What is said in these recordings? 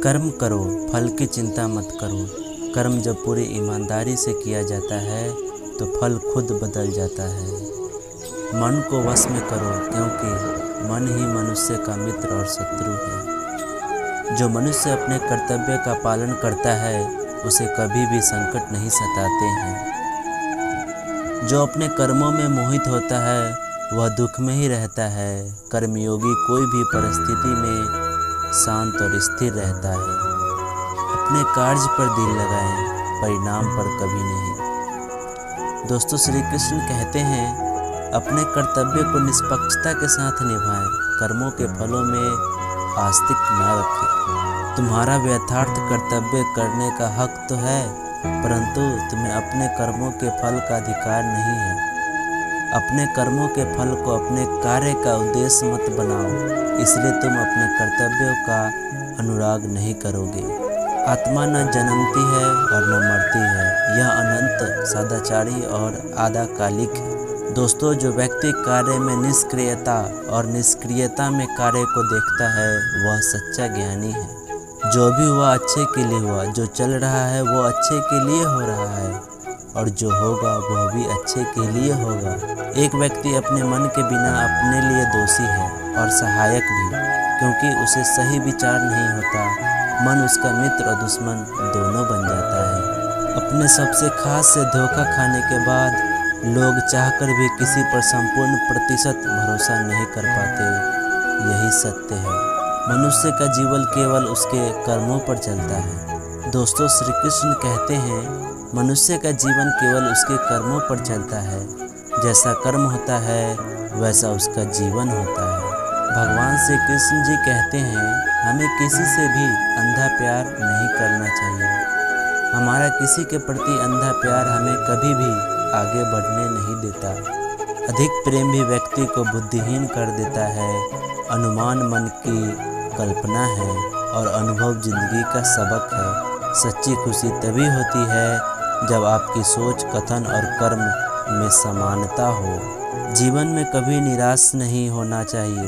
कर्म करो, फल की चिंता मत करो। कर्म जब पूरी ईमानदारी से किया जाता है तो फल खुद बदल जाता है। मन को वश में करो, क्योंकि मन ही मनुष्य का मित्र और शत्रु है। जो मनुष्य अपने कर्तव्य का पालन करता है उसे कभी भी संकट नहीं सताते हैं। जो अपने कर्मों में मोहित होता है वह दुख में ही रहता है। कर्मयोगी कोई भी परिस्थिति में शांत और स्थिर रहता है। अपने कार्य पर दिल लगाएं, परिणाम पर कभी नहीं। दोस्तों, श्री कृष्ण कहते हैं, अपने कर्तव्य को निष्पक्षता के साथ निभाएं, कर्मों के फलों में आस्तिक न रखें। तुम्हारा यथार्थ कर्तव्य करने का हक तो है, परंतु तुम्हें अपने कर्मों के फल का अधिकार नहीं है। अपने कर्मों के फल को अपने कार्य का उद्देश्य मत बनाओ, इसलिए तुम अपने कर्तव्यों का अनुराग नहीं करोगे। आत्मा न जन्मती है और न मरती है, यह अनंत, सदाचारी और आदाकालिक है। दोस्तों, जो व्यक्ति कार्य में निष्क्रियता और निष्क्रियता में कार्य को देखता है वह सच्चा ज्ञानी है। जो भी हुआ अच्छे के लिए हुआ, जो चल रहा है वो अच्छे के लिए हो रहा है, और जो होगा वह भी अच्छे के लिए होगा। एक व्यक्ति अपने मन के बिना अपने लिए दोषी है और सहायक भी, क्योंकि उसे सही विचार नहीं होता। मन उसका मित्र और दुश्मन दोनों बन जाता है। अपने सबसे खास से धोखा खाने के बाद लोग चाहकर भी किसी पर संपूर्ण प्रतिशत भरोसा नहीं कर पाते। यही सत्य है। मनुष्य का जीवन केवल उसके कर्मों पर चलता है। दोस्तों, श्री कृष्ण कहते हैं, मनुष्य का जीवन केवल उसके कर्मों पर चलता है। जैसा कर्म होता है वैसा उसका जीवन होता है। भगवान श्री कृष्ण जी कहते हैं, हमें किसी से भी अंधा प्यार नहीं करना चाहिए। हमारा किसी के प्रति अंधा प्यार हमें कभी भी आगे बढ़ने नहीं देता। अधिक प्रेम भी व्यक्ति को बुद्धिहीन कर देता है। अनुमान मन की कल्पना है और अनुभव जिंदगी का सबक है। सच्ची खुशी तभी होती है जब आपकी सोच, कथन और कर्म में समानता हो। जीवन में कभी निराश नहीं होना चाहिए,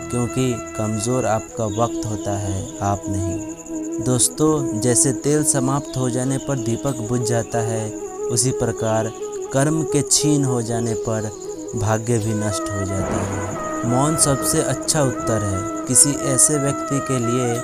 क्योंकि कमज़ोर आपका वक्त होता है, आप नहीं। दोस्तों, जैसे तेल समाप्त हो जाने पर दीपक बुझ जाता है, उसी प्रकार कर्म के छीन हो जाने पर भाग्य भी नष्ट हो जाता है। मौन सबसे अच्छा उत्तर है किसी ऐसे व्यक्ति के लिए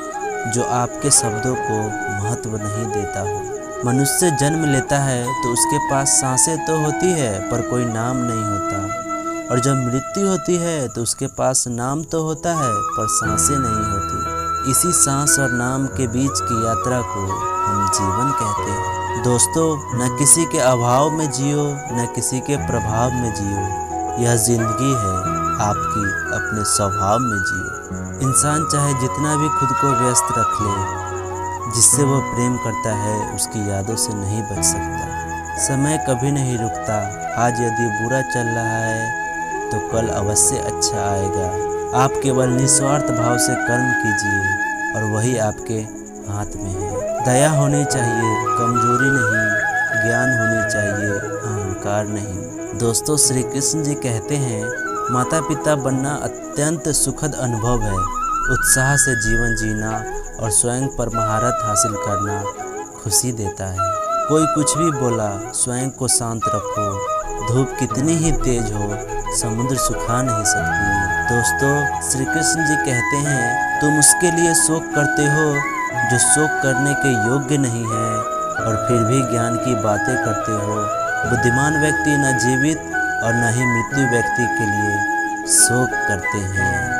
जो आपके शब्दों को महत्व नहीं देता हो। मनुष्य जन्म लेता है तो उसके पास सांसें तो होती है पर कोई नाम नहीं होता, और जब मृत्यु होती है तो उसके पास नाम तो होता है पर सांसें नहीं होती। इसी सांस और नाम के बीच की यात्रा को हम जीवन कहते हैं। दोस्तों, न किसी के अभाव में जियो, न किसी के प्रभाव में जियो। यह जिंदगी है, आपकी अपने स्वभाव में जियो। इंसान चाहे जितना भी खुद को व्यस्त रख ले, जिससे वह प्रेम करता है उसकी यादों से नहीं बच सकता। समय कभी नहीं रुकता। आज यदि बुरा चल रहा है तो कल अवश्य अच्छा आएगा। आप केवल निस्वार्थ भाव से कर्म कीजिए और वही आपके हाथ में है। दया होनी चाहिए, कमजोरी नहीं। ज्ञान होनी चाहिए, अहंकार नहीं। दोस्तों, श्री कृष्ण जी कहते हैं, माता पिता बनना अत्यंत सुखद अनुभव है। उत्साह से जीवन जीना और स्वयं पर महारत हासिल करना खुशी देता है। कोई कुछ भी बोला, स्वयं को शांत रखो। धूप कितनी ही तेज हो, समुद्र सुखा नहीं सकती। दोस्तों, श्री कृष्ण जी कहते हैं, तुम उसके लिए शोक करते हो जो शोक करने के योग्य नहीं है, और फिर भी ज्ञान की बातें करते हो। बुद्धिमान व्यक्ति न जीवित और न ही मृत्यु व्यक्ति के लिए शोक करते हैं।